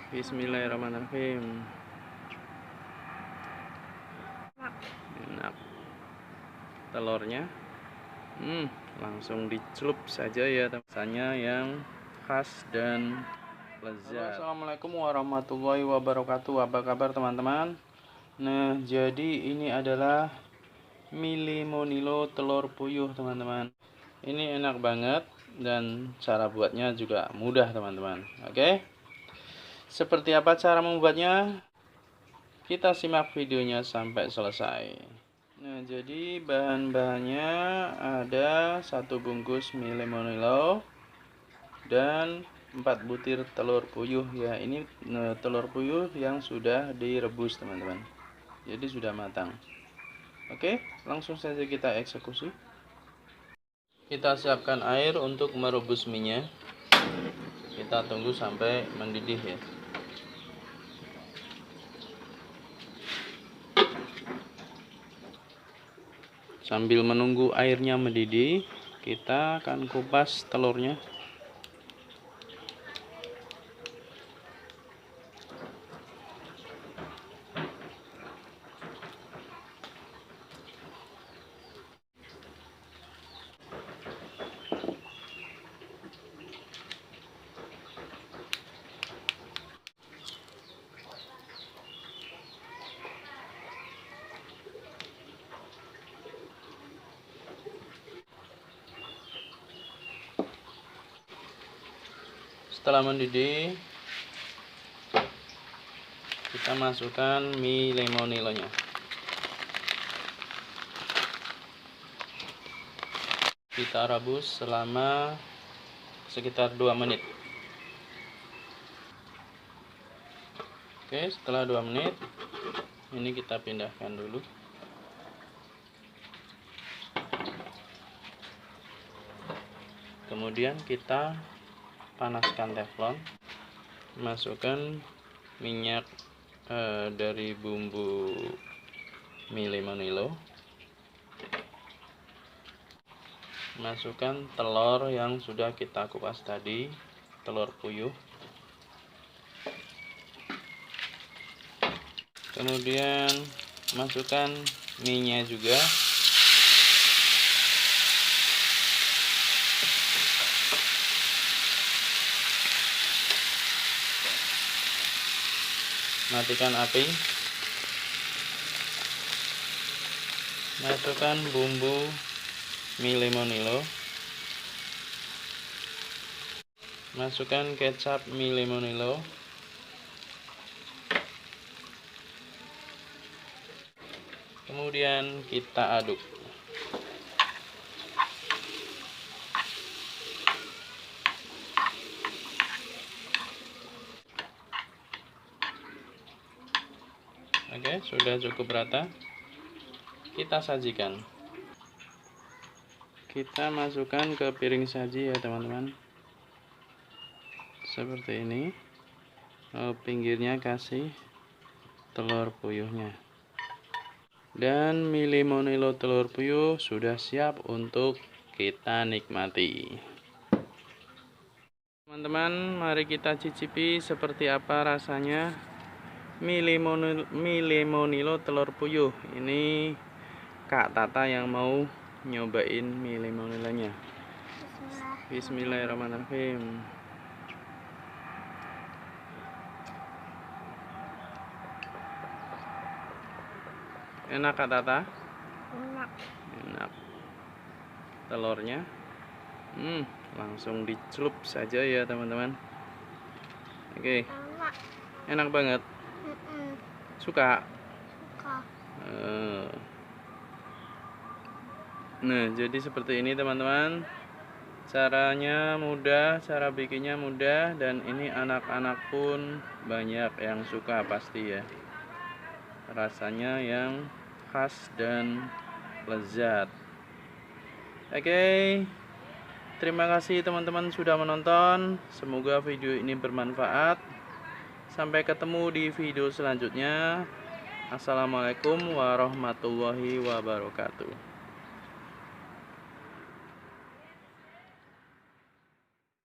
Bismillahirrahmanirrahim. Enak. Telurnya langsung dicelup saja ya, rasanya yang khas dan lezat. Assalamualaikum warahmatullahi wabarakatuh. Apa kabar teman-teman? Nah, jadi ini adalah mie limonilo telur puyuh teman-teman. Ini enak banget dan cara buatnya juga mudah teman-teman. Oke, seperti apa cara membuatnya? Kita simak videonya sampai selesai. Nah, jadi bahan-bahannya ada 1 bungkus mie limonilo dan 4 butir telur puyuh ya. Ini telur puyuh yang sudah direbus teman-teman, jadi sudah matang. Oke, langsung saja kita eksekusi. Kita siapkan air untuk merebus minyak. Kita tunggu sampai mendidih ya. Sambil menunggu airnya mendidih, kita akan kupas telurnya. Setelah mendidih, kita masukkan mie lemonilonya. Kita rebus selama sekitar 2 menit. Oke, setelah 2 menit, ini kita pindahkan dulu. Kemudian kita panaskan teflon, masukkan minyak dari bumbu mie limonilo, masukkan telur yang sudah kita kupas tadi, telur puyuh, kemudian masukkan mie-nya juga. Matikan api, masukkan bumbu mie limonilo, masukkan kecap mie limonilo, kemudian kita aduk. Oke, sudah cukup rata. Kita sajikan. Kita masukkan ke piring saji ya teman-teman. Seperti ini. Pinggirnya kasih telur puyuhnya. Dan mie limonilo telur puyuh sudah siap untuk kita nikmati. Teman-teman, mari kita cicipi seperti apa rasanya mie limonilo telur puyuh. Ini Kak Tata yang mau nyobain mie limonilonya. Bismillahirrahmanirrahim. Enak Kak Tata? Enak. Telurnya langsung dicelup saja ya teman-teman. Oke. Enak banget. Suka? Nah, jadi seperti ini teman-teman. Caranya mudah, cara bikinnya mudah, dan ini anak-anak pun banyak yang suka pasti ya. Rasanya yang khas dan lezat. Oke. Terima kasih teman-teman sudah menonton. Semoga video ini bermanfaat. Sampai ketemu di video selanjutnya. Assalamualaikum warahmatullahi wabarakatuh.